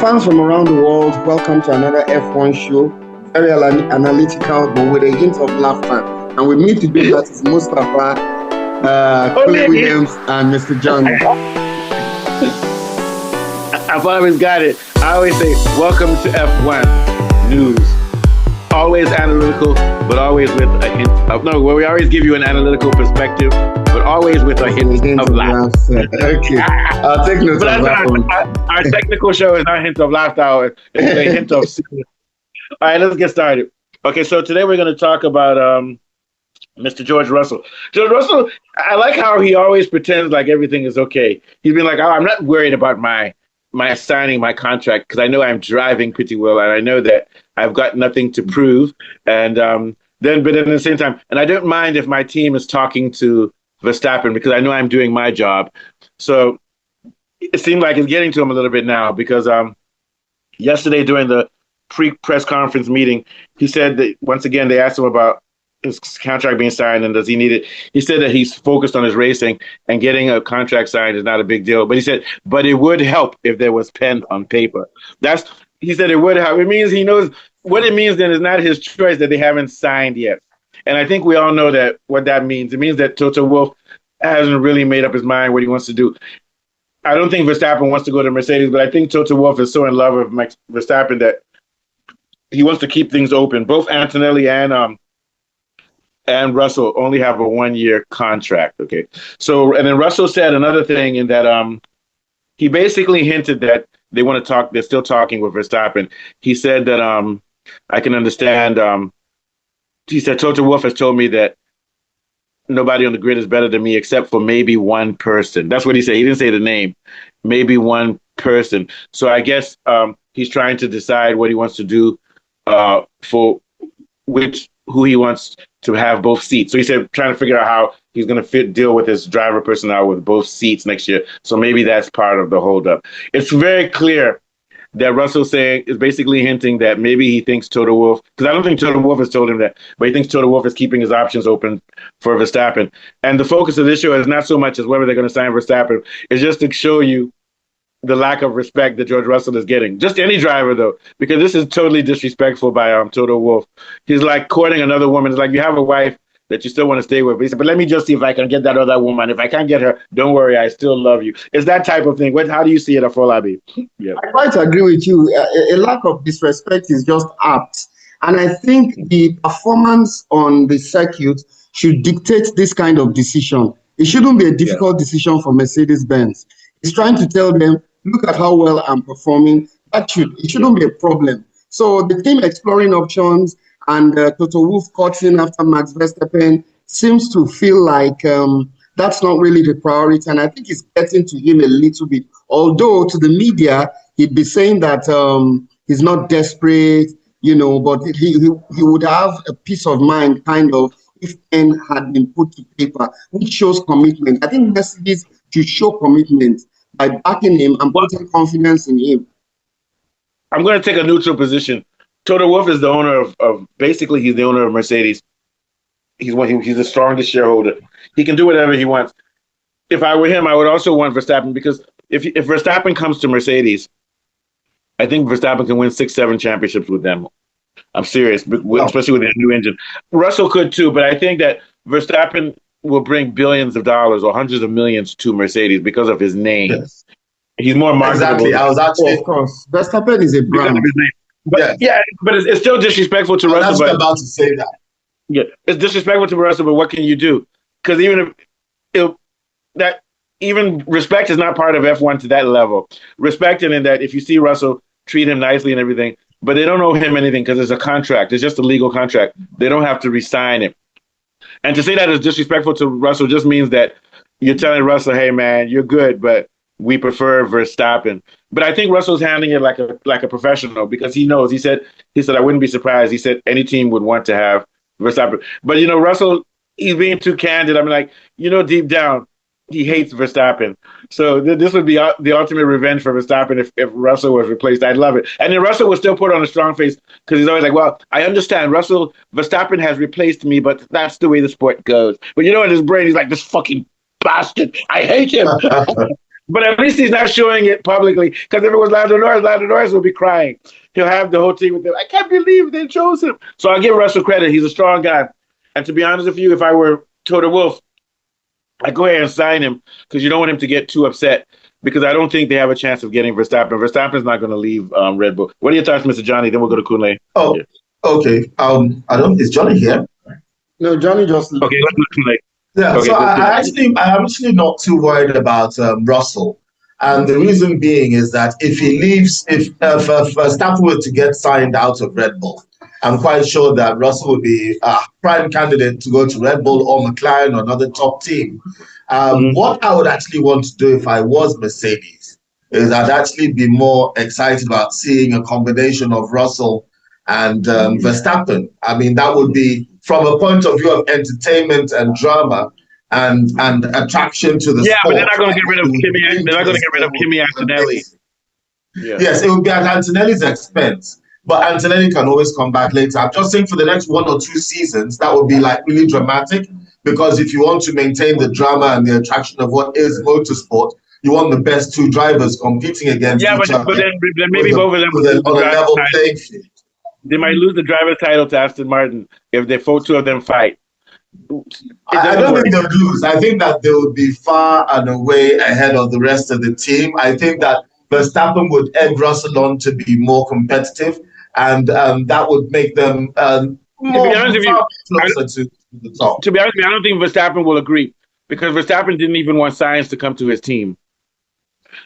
Fans from around the world, welcome to another F1 show. Very analytical, but with a hint of laughter. And with me today, that is Mustafa, Clay Williams, and Mr. John. I've always got it. I always say, welcome to F1 News. Always analytical, but always with a hint of... No, well, we always give you an analytical perspective, but always with a hint of laughter. Okay. I'll take note of that. Our technical show is not a hint of laughter. It's a hint of... All right, let's get started. Okay, so today we're going to talk about Mr. George Russell. George Russell, I like how he always pretends like everything is okay. He's been like, oh, I'm not worried about my signing my contract because I know I'm driving pretty well and I know that I've got nothing to prove. And but at the same time, and I don't mind if my team is talking to Verstappen because I know I'm doing my job. So it seemed like it's getting to him a little bit now because yesterday during the pre-press conference meeting, he said that once again, they asked him about his contract being signed and does he need it. He said that he's focused on his racing and getting a contract signed is not a big deal. But he said, but it would help if there was pen on paper. He said it would help. It means he knows what it means. Then is not his choice that they haven't signed yet. And I think we all know that what that means. It means that Toto Wolff hasn't really made up his mind what he wants to do. I don't think Verstappen wants to go to Mercedes, but I think Toto Wolff is so in love with Max Verstappen that he wants to keep things open. Both Antonelli and Russell only have a 1-year contract. Okay. So, and then Russell said another thing in that he basically hinted that they want to talk. They're still talking with Verstappen. He said that I can understand. He said Toto Wolff has told me that nobody on the grid is better than me except for maybe one person. That's what he said. He didn't say the name. Maybe one person. So I guess he's trying to decide what he wants to do for who he wants to have both seats. So he said trying to figure out how he's going to deal with his driver personnel with both seats next year. So maybe that's part of the holdup. It's very clear that Russell is basically hinting that maybe he thinks Toto Wolff, because I don't think Toto Wolff has told him that, but he thinks Toto Wolff is keeping his options open for Verstappen. And the focus of this show is not so much as whether they're going to sign Verstappen, it's just to show you the lack of respect that George Russell is getting. Just any driver, though, because this is totally disrespectful by Toto Wolff. He's like courting another woman. It's like you have a wife that you still want to stay with. But he said, but let me just see if I can get that other woman. If I can't get her, don't worry, I still love you. It's that type of thing. How do you see it, Afolabi? Yeah. I quite agree with you. A lack of disrespect is just apt. And I think the performance on the circuit should dictate this kind of decision. It shouldn't be a difficult decision for Mercedes-Benz. He's trying to tell them, look at how well I'm performing. It shouldn't be a problem. So the team exploring options and Toto Wolff cutting after Max Verstappen seems to feel like that's not really the priority. And I think it's getting to him a little bit. Although to the media, he'd be saying that he's not desperate, but he would have a peace of mind kind of if pen had been put to paper, which shows commitment. I think Mercedes should show commitment by backing him and putting confidence in him. I'm going to take a neutral position. Toto Wolff is the owner basically he's the owner of Mercedes. He's the strongest shareholder. He can do whatever he wants. If I were him, I would also want Verstappen because if Verstappen comes to Mercedes, I think Verstappen can win 6-7 championships with them. I'm serious, especially with their new engine. Russell could too, but I think that Verstappen will bring billions of dollars or hundreds of millions to Mercedes because of his name. Yes. He's more marketable. Exactly. I was actually, of course, Verstappen is a brand. But it's still disrespectful to Russell. I was about to say that. Yeah, it's disrespectful to Russell, but what can you do? Because even respect is not part of F1 to that level. Respecting in that if you see Russell, treat him nicely and everything, but they don't owe him anything because it's a contract. It's just a legal contract. They don't have to re-sign it. And to say that is disrespectful to Russell just means that you're telling Russell, hey, man, you're good, but we prefer Verstappen. But I think Russell's handling it like a professional because he knows. He said, I wouldn't be surprised. He said any team would want to have Verstappen. But, Russell, he's being too candid. I'm like, deep down, he hates Verstappen. So this would be the ultimate revenge for Verstappen if Russell was replaced. I'd love it. And then Russell would still put on a strong face because he's always like, well, I understand. Verstappen has replaced me, but that's the way the sport goes. But in his brain, he's like, this fucking bastard. I hate him. But at least he's not showing it publicly, because if it was Lando Norris will be crying. He'll have the whole team with him. I can't believe they chose him. So I'll give Russell credit. He's a strong guy. And to be honest with you, if I were Toto Wolff, I'd go ahead and sign him, because you don't want him to get too upset, because I don't think they have a chance of getting Verstappen. Verstappen's not going to leave Red Bull. What are your thoughts, Mr. Johnny? Then we'll go to Kunle. Oh, yeah. Okay. Is Johnny here? No, Johnny just. Okay, let's go to Kunle. Yeah, okay, so I'm actually not too worried about Russell. And the reason being is that if he leaves, if Verstappen were to get signed out of Red Bull, I'm quite sure that Russell would be a prime candidate to go to Red Bull or McLaren or another top team. What I would actually want to do if I was Mercedes is I'd actually be more excited about seeing a combination of Russell and Verstappen. I mean, that would be, from a point of view of entertainment and drama and attraction to the sport. But they're not going to get rid of Kimi. They're not going to get rid of Kimi Antonelli. Yeah. Yes, it would be at Antonelli's expense, but Antonelli can always come back later. I'm just saying for the next 1 or 2 seasons, that would be like really dramatic, because if you want to maintain the drama and the attraction of what is motorsport, you want the best 2 drivers competing against each other. But then maybe both of them on a level playing field. They might lose the driver's title to Aston Martin if they 2 of them fight. I don't think they'll lose. I think that they would be far and away ahead of the rest of the team. I think that Verstappen would egg Russell on to be more competitive, and that would make them more closer to the top. To be honest with you, I don't think Verstappen will agree, because Verstappen didn't even want Sainz to come to his team,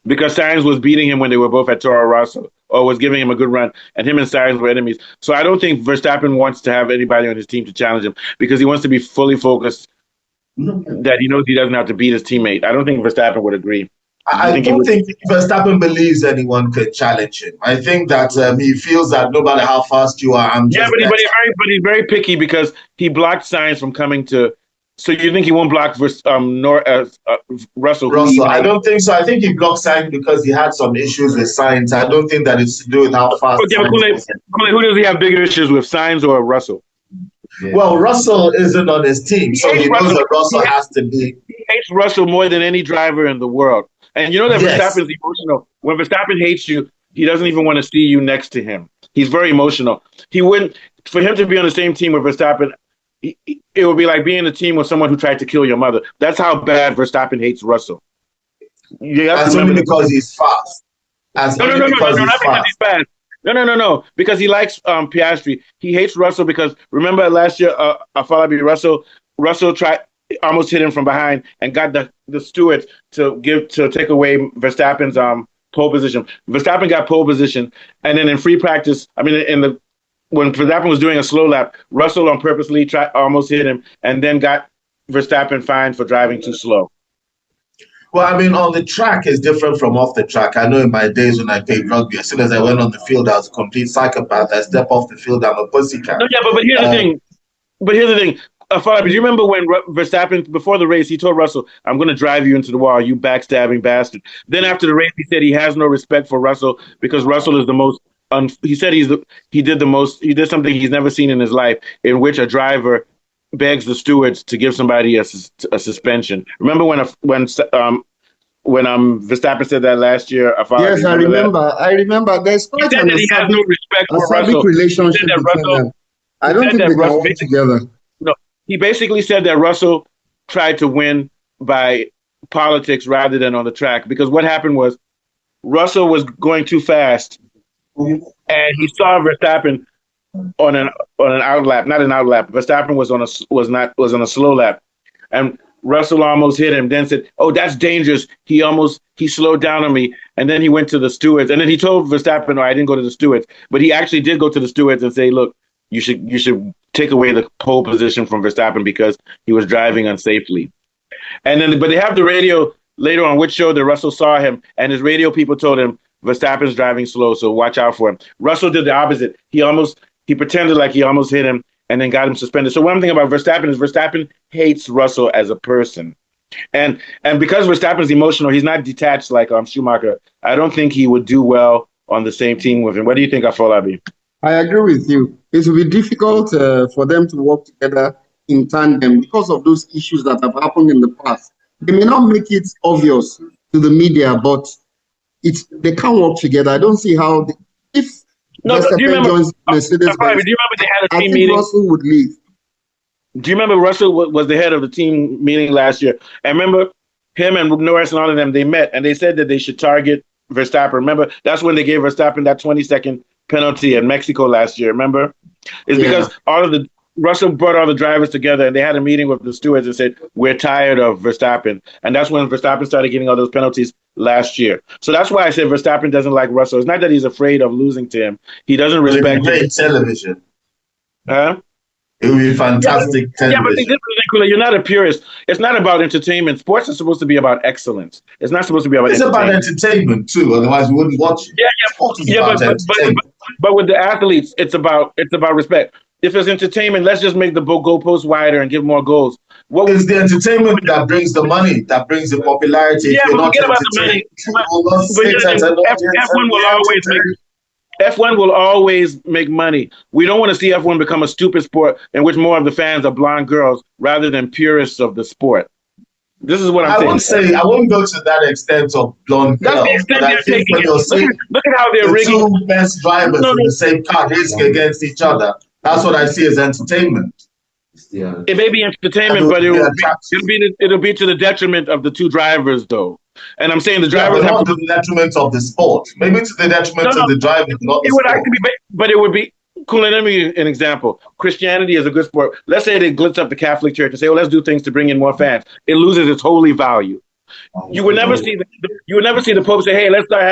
because Sainz was beating him when they were both at Toro Rosso, or was giving him a good run, and him and Sainz were enemies. So I don't think Verstappen wants to have anybody on his team to challenge him, because he wants to be fully focused that he knows he doesn't have to beat his teammate. I don't think Verstappen would agree. I don't think Verstappen believes anyone could challenge him. I think that he feels that no matter how fast you are, I'm just but he's very picky, because he blocked Sainz from coming to. So you think he won't block Russell? Russell, I don't think so. I think he blocked Sainz because he had some issues with Sainz. I don't think that it's to do with how fast. Okay, but who does he have bigger issues with, Sainz or Russell? Yeah. Well, Russell isn't on his team, so he knows that Russell has to be. He hates Russell more than any driver in the world. And you know that Verstappen's emotional. When Verstappen hates you, he doesn't even want to see you next to him. He's very emotional. He wouldn't, for him to be on the same team with Verstappen, it would be like being a team with someone who tried to kill your mother. That's how bad Verstappen hates Russell. That's only because he's fast. No, not because he's fast. No. Because he likes Piastri. He hates Russell because, remember last year, Russell almost hit him from behind and got the stewards to take away Verstappen's pole position. Verstappen got pole position, and then in free practice, when Verstappen was doing a slow lap, Russell on purposely almost hit him, and then got Verstappen fined for driving too slow. Well, I mean, on the track is different from off the track. I know in my days when I played rugby, as soon as I went on the field, I was a complete psychopath. I step off the field, I'm a pussycat. No, but here's the thing. Do you remember when Verstappen, before the race, he told Russell, "I'm going to drive you into the wall, you backstabbing bastard." Then after the race, he said he has no respect for Russell because Russell is the most. He said he did something he's never seen in his life, in which a driver begs the stewards to give somebody a suspension. Remember when Verstappen said that last year? Yes, I remember. There's quite he has no respect for Russell. Relationship between them. I don't think they can work together. No, he basically said that Russell tried to win by politics rather than on the track, because what happened was Russell was going too fast, and he saw Verstappen on an outlap, not an outlap. Verstappen was on a slow lap, and Russell almost hit him. Then said, "Oh, that's dangerous." He slowed down on me, and then he went to the stewards, and then he told Verstappen, "No, I didn't go to the stewards," but he actually did go to the stewards and say, "Look, you should take away the pole position from Verstappen because he was driving unsafely." And then, but they have the radio later on which showed that Russell saw him, and his radio people told him Verstappen's driving slow, so watch out for him. Russell did the opposite. He pretended like he almost hit him and then got him suspended. So one thing about Verstappen is Verstappen hates Russell as a person. And because Verstappen's emotional, he's not detached like Schumacher. I don't think he would do well on the same team with him. What do you think, Afolabi? I agree with you. It will be difficult for them to work together in tandem because of those issues that have happened in the past. They may not make it obvious to to the media, but they can't work together. I don't see how if No, do you Verstappen remember? joins Do Mercedes you Benz, remember they had a I team think meeting? Russell would leave. Do you remember Russell was the head of the team meeting last year? And remember him and Norris and all of them, they met and they said that they should target Verstappen. Remember, that's when they gave Verstappen that 20-second penalty in Mexico last year. Remember? It's because Russell brought all the drivers together and they had a meeting with the stewards and said, we're tired of Verstappen. And that's when Verstappen started getting all those penalties last year. So that's why I said Verstappen doesn't like Russell. It's not that he's afraid of losing to him. He doesn't respect great television. Huh? It would be fantastic television. Yeah, but this is ridiculous. You're not a purist. It's not about entertainment. Sports is supposed to be about excellence. It's not supposed to be about entertainment. It's about entertainment too. Otherwise, we wouldn't watch it. But with the athletes, it's about respect. If it's entertainment, let's just make the goalpost wider and give more gols. It's the entertainment that brings the money, that brings the popularity. Yeah, but forget about the money. F1 will always make money. We don't want to see F1 become a stupid sport in which more of the fans are blonde girls rather than purists of the sport. This is what I'm saying. I won't go to that extent of blonde girls. That's the extent they're taking it. Look at how they're rigging. The two best drivers in the same car racing against each other. That's what I see as entertainment. Yeah. It may be entertainment, but it'll be to the detriment of the two drivers, though. And I'm saying the drivers have to the detriment of the sport. Maybe to the detriment of the drivers, not the sport. Would actually be, but it would be cool. Let me an example. Christianity is a good sport. Let's say they glitz up the Catholic Church and say, "Oh, let's do things to bring in more fans." It loses its holy value. You would never see the Pope say, "Hey, let's start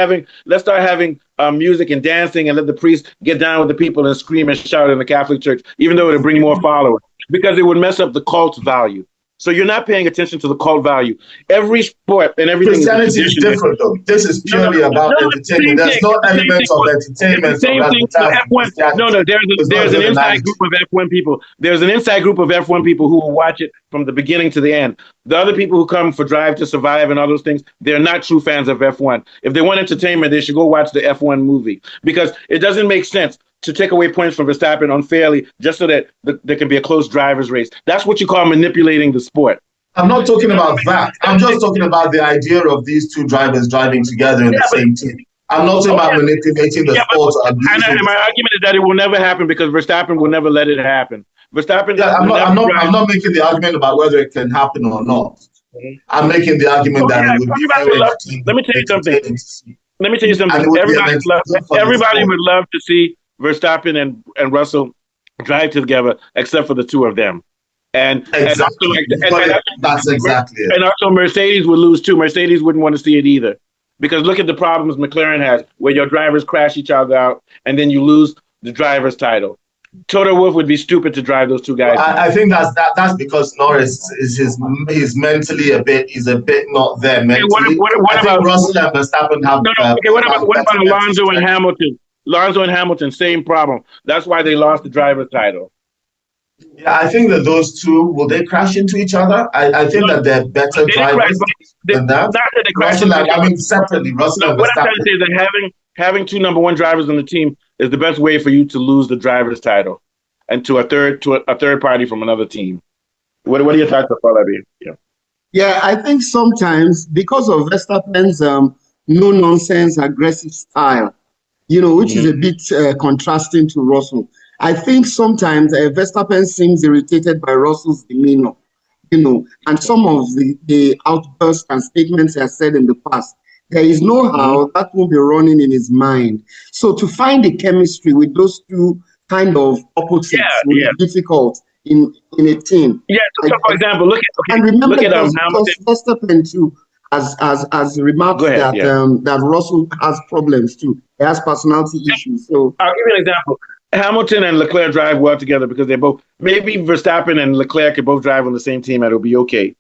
having music and dancing, and let the priests get down with the people and scream and shout in the Catholic Church," even though it'll bring more followers, because it would mess up the cult's value. So you're not paying attention to the cult value. Every sport and everything. Christianity is different, though. This is purely about entertainment. There's no elements of entertainment. Same thing. There's an inside group of F1 people. There's an inside group of F1 people who will watch it from the beginning to the end. The other people who come for Drive to Survive and all those things, they're not true fans of F1. If they want entertainment, they should go watch the F1 movie, because it doesn't make sense to take away points from Verstappen unfairly just so that there can be a close driver's race. That's what you call manipulating the sport. I'm not talking about that. I'm just talking about the idea of these two drivers driving together in the same team. I'm not talking about manipulating the sport. And my argument is that it will never happen because Verstappen will never let it happen. Verstappen. I'm not making the argument about whether it can happen or not. I'm making the argument that it would be Let me tell you something. Everybody would love to see Verstappen and Russell drive together, except for the two of them. That's exactly it. And also Mercedes would lose too. Mercedes wouldn't want to see it either. Because look at the problems McLaren has, where your drivers crash each other out and then you lose the driver's title. Toto Wolff would be stupid to drive those two guys. I think that's because Norris he's mentally a bit not there mentally. What about Russell and Verstappen have? What about Alonso and Hamilton? Alonso and Hamilton, same problem. That's why they lost the driver's title. Yeah, I think that those two, will they crash into each other? I think that they're better drivers than that. Not that they crash separately, Russell and Verstappen. What I'm trying to say is that having two number one drivers on the team is the best way for you to lose the driver's title and to a third party from another team. What are your thoughts on that? Yeah, I think sometimes because of Verstappen's no-nonsense, aggressive style, which is a bit contrasting to Russell. I think sometimes Verstappen seems irritated by Russell's demeanor, and some of the outbursts and statements he has said in the past. There is no how that will be running in his mind. So to find the chemistry with those two kind of opposites will be difficult in a team. Yeah, so for example, look at Verstappen too has remarked that Russell has problems too. He has personality issues. So I'll give you an example. Hamilton and Leclerc drive well together because they both, maybe Verstappen and Leclerc could both drive on the same team and it'll be okay.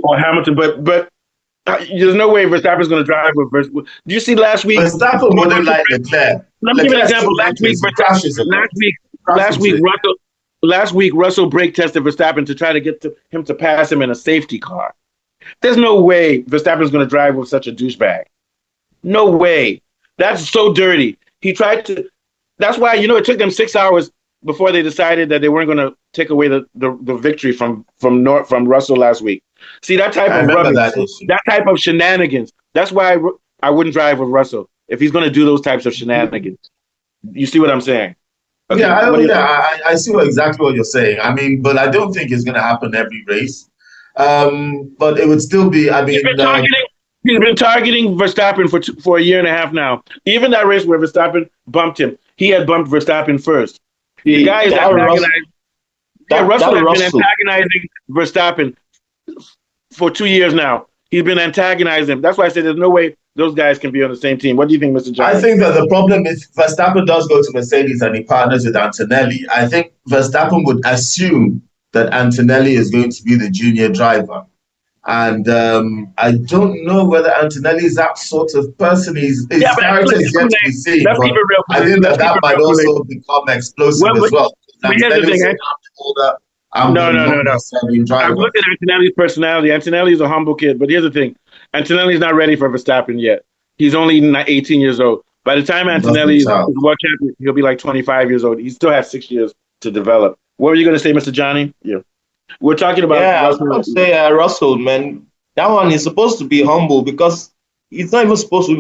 Or Hamilton, but there's no way Verstappen's going to drive with Verstappen. Do you see last week? Verstappen wouldn't like Leclerc. Let me give you an example. Last week, Russell brake tested Verstappen to try to get him to pass him in a safety car. There's no way Verstappen's going to drive with such a douchebag. No way. That's so dirty. He tried to. That's why, it took them 6 hours before they decided that they weren't going to take away the victory from Russell last week. See, that type I of remember rubbish, that issue. that type of shenanigans. That's why I wouldn't drive with Russell if he's going to do those types of shenanigans. You see what I'm saying? Okay, I see exactly what you're saying. I mean, but I don't think it's going to happen every race. But it would still be. I mean, he's been targeting Verstappen for a year and a half now. Even that race where Verstappen bumped him, he had bumped Verstappen first. The guy is antagonizing. Russell has been antagonizing Verstappen for 2 years now. He's been antagonizing him. That's why I said there's no way those guys can be on the same team. What do you think, Mr. Johnson? I think that the problem is Verstappen does go to Mercedes and he partners with Antonelli. I think Verstappen would assume that Antonelli is going to be the junior driver. And I don't know whether Antonelli is that sort of person. His character is yet to be seen. But I think that might also become explosive as well. Here's the thing. No. I'm looking at Antonelli's personality. Antonelli is a humble kid, but here's the thing. Antonelli's not ready for Verstappen yet. He's only 18 years old. By the time Antonelli is world champion, he'll be like 25 years old. He still has 6 years to develop. What were you going to say, Mr. Johnny? Yeah. We're talking about Russell. I was going to say, Russell, man, that one is supposed to be humble because he's not even supposed to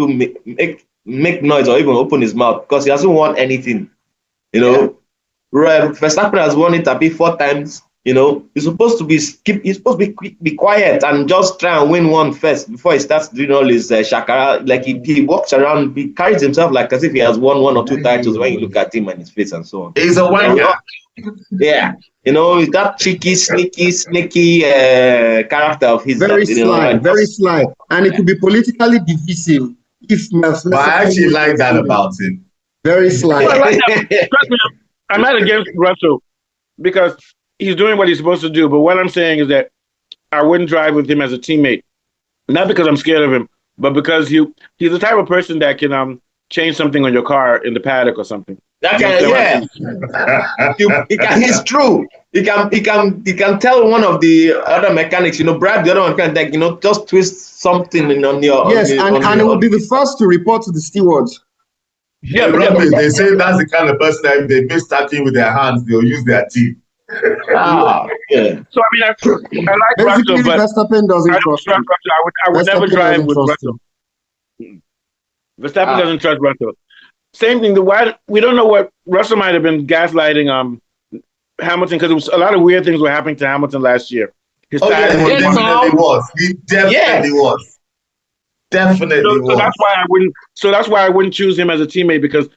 make noise or even open his mouth because he hasn't won anything. You know, Verstappen has won it a bit 4 times. You know, he's supposed to be quiet and just try and win one first before he starts doing all his shakara. Like he walks around, he carries himself like as if he has won 1 or 2 titles when you look at him and his face and so on. He's a winner. Yeah, you know, that cheeky, sneaky character of his. Very sly, and it could be politically divisive. But I actually like that about him. Very sly. Trust me, I'm not against Russell because he's doing what he's supposed to do. But what I'm saying is that I wouldn't drive with him as a teammate, not because I'm scared of him, but because he's the type of person that can change something on your car in the paddock or something. That he's true. He can tell one of the other mechanics, you know, bribe the other mechanic, you know, just twist something on your. Yes, and it will be the first to report to the stewards. Yeah, but they say that's the kind of person that if they miss tackling with their hands, they'll use their teeth. Yeah. So I mean, I like Russell, but Verstappen doesn't I don't trust Russell. I would never drive with Russell. Verstappen doesn't trust Russell. Same thing. We don't know what Russell might have been gaslighting Hamilton because a lot of weird things were happening to Hamilton last year. He definitely was. He definitely was. Definitely was. So that's why I wouldn't choose him as a teammate because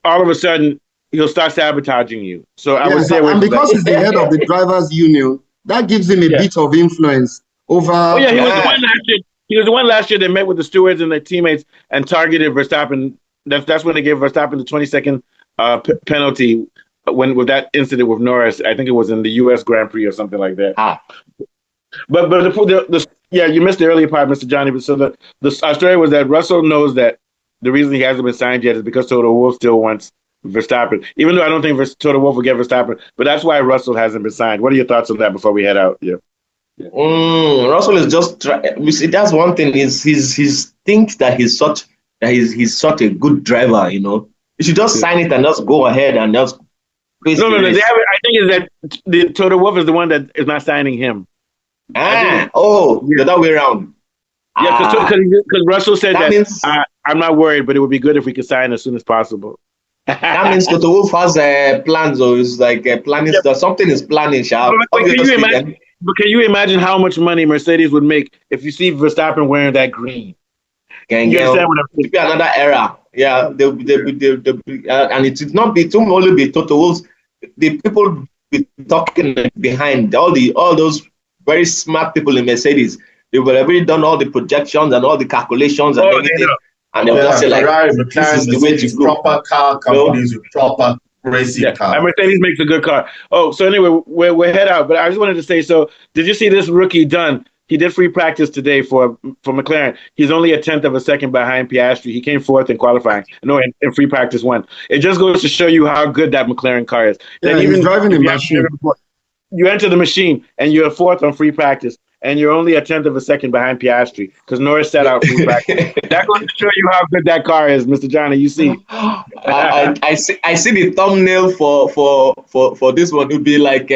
all of a sudden he'll start sabotaging you. So I would say, and because he's the head of the drivers' union, that gives him a bit of influence over. Oh yeah, he was the one last year. He was the one last year that met with the stewards and their teammates and targeted Verstappen. That's when they gave Verstappen the 20-second penalty with that incident with Norris. I think it was in the U.S. Grand Prix or something like that. But you missed the earlier part, Mr. Johnny. But so our story was that Russell knows that the reason he hasn't been signed yet is because Toto Wolff still wants Verstappen. Even though I don't think Toto Wolff will get Verstappen, but that's why Russell hasn't been signed. What are your thoughts on that before we head out? Yeah. Russell is just. You see, that's one thing. He's thinks that he's such a good driver. You know, you should just sign it and just go ahead and just. No. I think is that the Toto Wolff is the one that is not signing him. The other way around. Yeah, because Russell said that I'm not worried, but it would be good if we could sign as soon as possible. That means Toto Wolff has plans, or is like planning stuff. Something is planning, Shah. But can you imagine how much money Mercedes would make if you see Verstappen wearing that green? You understand what I'm saying? It'll be another era. Yeah, and it won't only be Toto Wolff. The people be talking behind all those very smart people in Mercedes. They would have already done all the projections and all the calculations and everything. And they will just say like, this is the way to go. Proper car companies with proper racing cars. And Mercedes makes a good car. Oh, so anyway, we're head out. But I just wanted to say, so did you see this rookie Dunn? He did free practice today for McLaren. He's only 1/10 of a second behind Piastri. He came 4th in qualifying. No, in free practice 1. It just goes to show you how good that McLaren car is. Yeah, he's driving the machine. You enter the machine and you're 4th on free practice. And you're only 1/10 of a second behind Piastri because Norris set out free practice. That goes to show you how good that car is, Mr. Johnny. You see, I see the thumbnail for this one. It would be like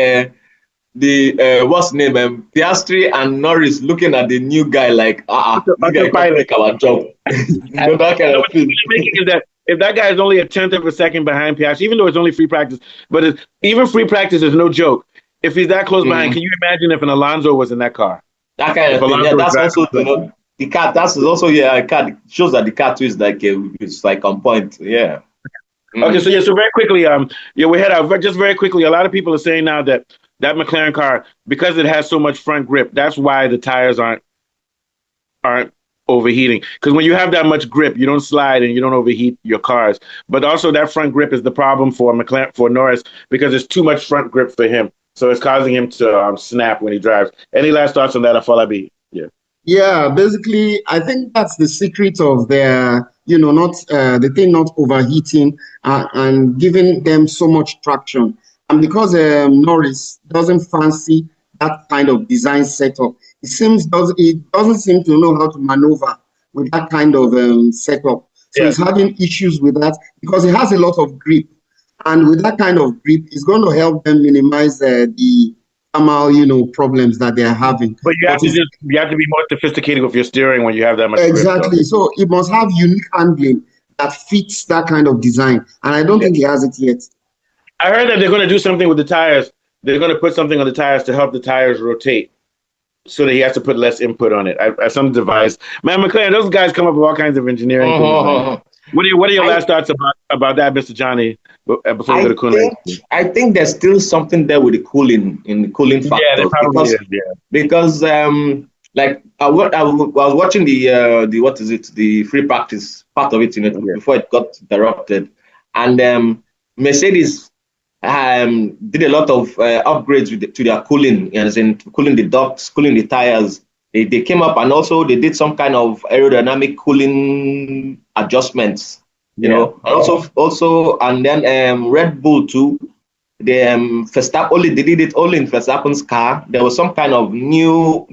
what's the name? Piastri and Norris looking at the new guy like, this guy can make our job. That kind of thing. Is that if that guy is only a tenth of a second behind Piastri, even though it's only free practice, but even free practice is no joke. If he's that close behind, can you imagine if an Alonso was in that car? That kind of thing. Yeah, that's also the car. That's also a car. It shows that the car too is it's like on point. Yeah. Okay, so very quickly, we had just very quickly. A lot of people are saying now that McLaren car, because it has so much front grip, that's why the tires aren't overheating. Because when you have that much grip, you don't slide and you don't overheat your cars. But also that front grip is the problem for Norris, because there's too much front grip for him. So it's causing him to snap when he drives. Any last thoughts on that, Afolabi? Yeah. Yeah, basically, I think that's the secret of their, not the thing not overheating and giving them so much traction. And because Norris doesn't fancy that kind of design setup, it doesn't seem to know how to maneuver with that kind of setup. So he's having issues with that because he has a lot of grip. And with that kind of grip, it's going to help them minimize the thermal, problems that they're having. But you have to be more sophisticated with your steering when you have that much grip. Exactly. So it must have unique handling that fits that kind of design. And I don't think he has it yet. I heard that they're going to do something with the tires. They're going to put something on the tires to help the tires rotate so that he has to put less input on it. Some device. Man, McLaren, those guys come up with all kinds of engineering things. What are your last thoughts about that, Mr. Johnny, before we go to cooling? I think there's still something there with the cooling factor. Yeah, there probably is. Yeah. Because like I was watching the free practice part of it, before it got interrupted, and Mercedes did a lot of upgrades to their cooling, as in cooling the ducts, cooling the tires. They came up and also they did some kind of aerodynamic cooling adjustments, and also and then Red Bull too. Verstappen they did it only in Verstappen's car. There was some kind of new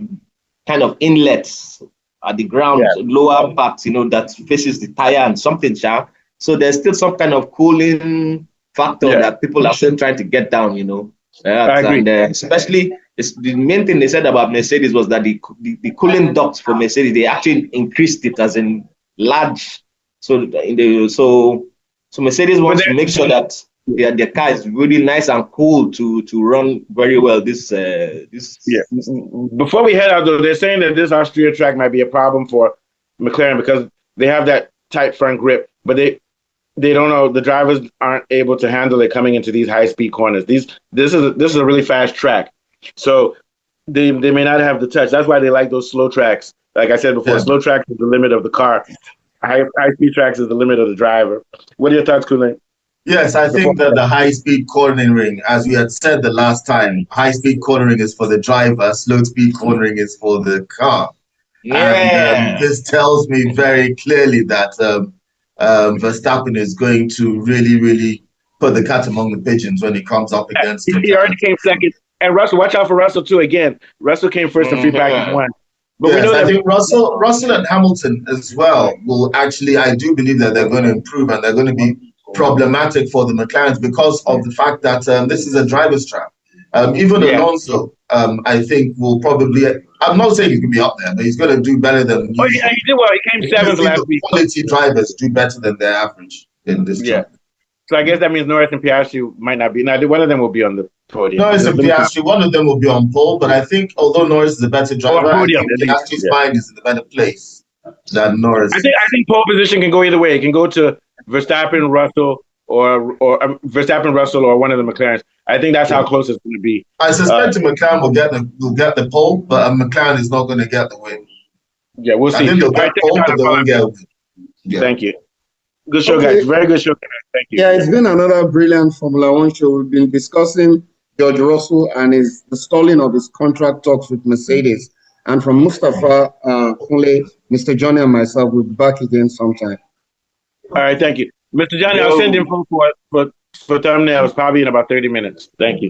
kind of inlets at the ground, lower parts, that faces the tire and something, so there's still some kind of cooling factor that people are still trying to get down, I agree. And especially the main thing they said about Mercedes was that the cooling ducts for Mercedes, they actually increased it as in large. So Mercedes wants to make sure that their car is really nice and cool to run very well. Before we head out, though, they're saying that this Austria track might be a problem for McLaren because they have that tight front grip, but they don't know, the drivers aren't able to handle it coming into these high-speed corners. This is a really fast track, so they may not have the touch. That's why they like those slow tracks. Like I said before, slow tracks is the limit of the car. High-speed tracks is the limit of the driver. What are your thoughts, Kulin? Yes, I think that the high-speed cornering, as we had said the last time, high-speed cornering is for the driver, slow-speed cornering is for the car. And this tells me very clearly that Verstappen is going to really, really put the cat among the pigeons when he comes up against him. He already came second. And Russell, watch out for Russell too. Again, Russell came first in free practice one. But yes, I think Russell and Hamilton as well will actually, I do believe that they're going to improve and they're going to be problematic for the McLarens because of the fact that this is a driver's track. Even Alonso, I think, will probably, I'm not saying he's going to be up there, but he's going to do better than. Oh, yeah, he did well. He came seventh last week. Quality drivers do better than their average in this track. So I guess that means Norris and Piastri might not be. Now, one of them will be on the podium. Norris and Piastri, one of them will be on pole, but I think although Norris is a better driver, I think Piastri's mind is in a better place than Norris. I think pole position can go either way. It can go to Verstappen, Russell, or Verstappen, Russell, or one of the McLarens. I think that's how close it's going to be. I suspect McLaren will get the pole, but McLaren is not going to get the win. Yeah, we'll see. I think they'll get pole, but they won't get. Thank you. Good show, guys. Very good show. Thank you. Yeah, it's been another brilliant Formula One show. We've been discussing George Russell and the stalling of his contract talks with Mercedes. And from Mustafa, Kunle, Mr. Johnny, and myself, we'll be back again sometime. All right, thank you. Mr. Johnny, I'll send info for thumbnails probably in about 30 minutes. Thank you.